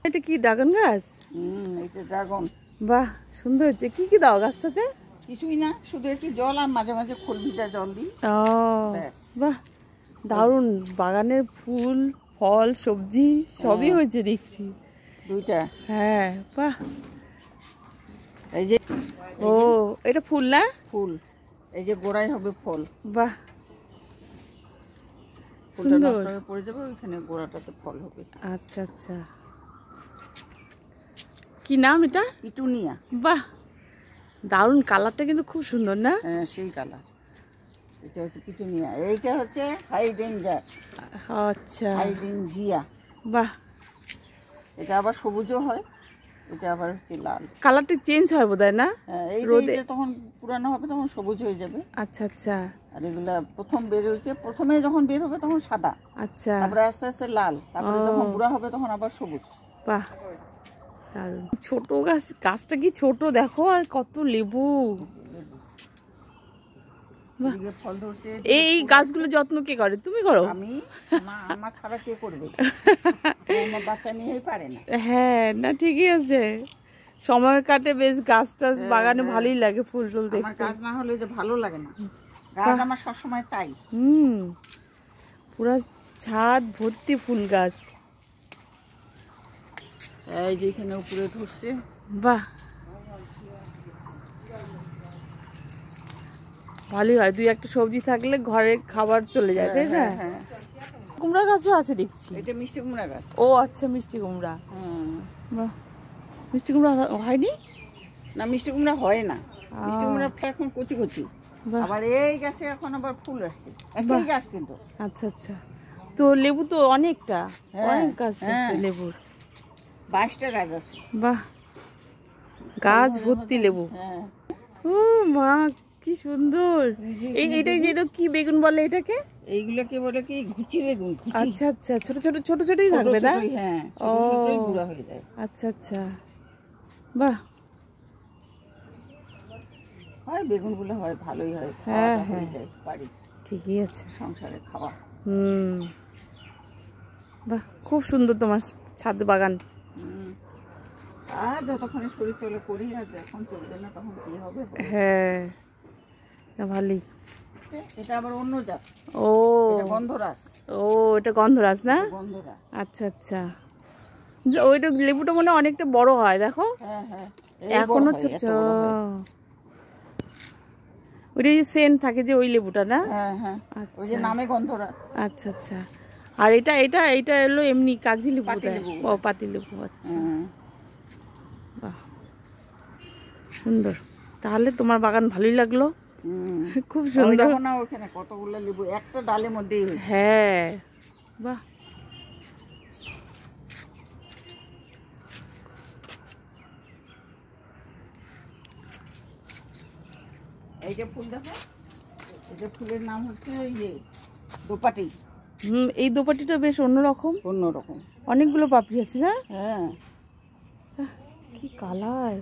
এটা কি ড্রাগন গাছ? এটা ড্রাগন। বাহ, সুন্দর হচ্ছে। কি কি দাও গাছটাতে? কিছুই না, শুধু একটু জল আর মাঝে মাঝে খোল ভিজা জল দিই। ও বাহ, দারুণ। বাগানের ফুল ফল সবজি সবই হয়েছে দেখছি। দুইটা। হ্যাঁ বাহ। এই যে ও এটা ফুল না? ফুল। এই যে গোড়ায় হবে ফল। বাহ, ফুলটা নষ্ট হয়ে পড়ে যাবে, ওইখানে গোড়াটাতে ফল হবে। আচ্ছা আচ্ছা। কি নাম এটা? পিটুনিয়া। বাহ, দারুণ। কালারটা কিন্তু খুব সুন্দর না? হ্যাঁ, সেই কালার। এটা হচ্ছে পিটুনিয়া, এইটা হচ্ছে হাইডেঞ্জার। আচ্ছা, হাইডেঞ্জিয়া। বাহ। এটা আবার সবুজও হয়, এটা আবার হচ্ছে লাল। কালারটা চেঞ্জ হয় বোধহয় না? হ্যাঁ, এই যে তখন পুরানো হবে তখন সবুজ হয়ে যাবে। আচ্ছা আচ্ছা। আর এগুলা প্রথম বের হচ্ছে, প্রথমে যখন বের হবে তখন সাদা, আচ্ছা, তারপরে আস্তে আস্তে লাল, তারপরে যখন বুড়া হবে তখন আবার সবুজ। বাহ, দারুণ। ছোট গাছ, গাছটা কি ছোট দেখো, আর কত লেবু। ফল ধরছে। এই গাছগুলো যত্ন কে করে? তুমি করো? আমি। আমার ছাড়া কে করবে? আমার বাচ্চা নিয়েই পারে না। হ্যাঁ, না ঠিকই আছে। সময় কাটে বেশ, গাছ টাছ বাগানে ভালোই লাগে, ফুল টুল দেখতে। আমার কাজ না হলে যে ভালো লাগে না, গাছ আমার সবসময় চাই। পুরা ছাদ ভর্তি ফুল গাছ। এই যে এখানে উপরে ধরছে। বাহ, ভালোই হয়। দুই একটা সবজি থাকলে ঘরে খাবার চলে যায়, তাই না? কুমড়া গাছও আছে দেখছি। এটা মিষ্টি কুমড়া গাছ। ও আচ্ছা, মিষ্টি কুমড়া। বাহ, মিষ্টি কুমড়া হয়নি না, মিষ্টি কুমড়া হয় না। মিষ্টি কুমড়া এখন কচি কচি। আবার এই গাছে এখন আবার ফুল আসছে, একই গাছ কিন্তু। আচ্ছা আচ্ছা। তো লেবু তো অনেকটা, অনেক গাছ আছে লেবুর। 22টা গাছ আছে। বাহ, গাছ ভর্তি লেবু। ও মা, কি সুন্দর। এইটা যেটা কি বেগুন বলে এটাকে? এইগুলোকে বলে কি ঘুচি বেগুন। আচ্ছা আচ্ছা, ছোট ছোট ছোট ছোটই থাকবে না? হ্যাঁ, ছোট ছোটই গুঁড়া হয়ে যায়। আচ্ছা আচ্ছা, বাহ। হয় বেগুনগুলো হয়, ভালোই হয়। হ্যাঁ হ্যাঁ, বাড়ি ঠিকই আছে, সংসারে খাওয়া। বাহ, খুব সুন্দর তোমার ছাদ বাগান। আর যতক্ষণে শরীর চলে করি, আর যখন চলবে না তখন কি হবে? হ্যাঁ, ভালোই। এটা আবার অন্য জাত। ও, এটা গন্ধরাজ। ও এটা গন্ধরাজ না? গন্ধরাজ। আচ্ছা আচ্ছা। ওইটা লেবুটা মনে অনেকটা বড় হয়, দেখো। হ্যাঁ হ্যাঁ, এখনো ছোট ছোট। ওইটা সেন্ট থাকে যে, ওই লেবুটা না? হ্যাঁ হ্যাঁ, ওই যে নামে গন্ধরাজ। আচ্ছা আচ্ছা। আর এটা এটা এটা এলো এমনি কাগজি লেবু। ও পাতি লেবু। আচ্ছা, বাহ, সুন্দর। তাহলে তোমার বাগান ভালোই লাগলো, খুব সুন্দর না? ওখানে কতগুলো লেবু একটা ডালের মধ্যেই হয়েছে। হ্যাঁ, বাহ। এই যে ফুল দেখো, এই যে ফুলের নাম হচ্ছে এই যে দোপাটি। এই দোপাটিটা বেশ অন্যরকম। অন্যরকম, অনেকগুলো পাপড়ি আছে না? হ্যাঁ, কি কালার।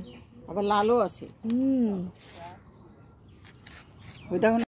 আবার লালও আছে। ওই দেখো।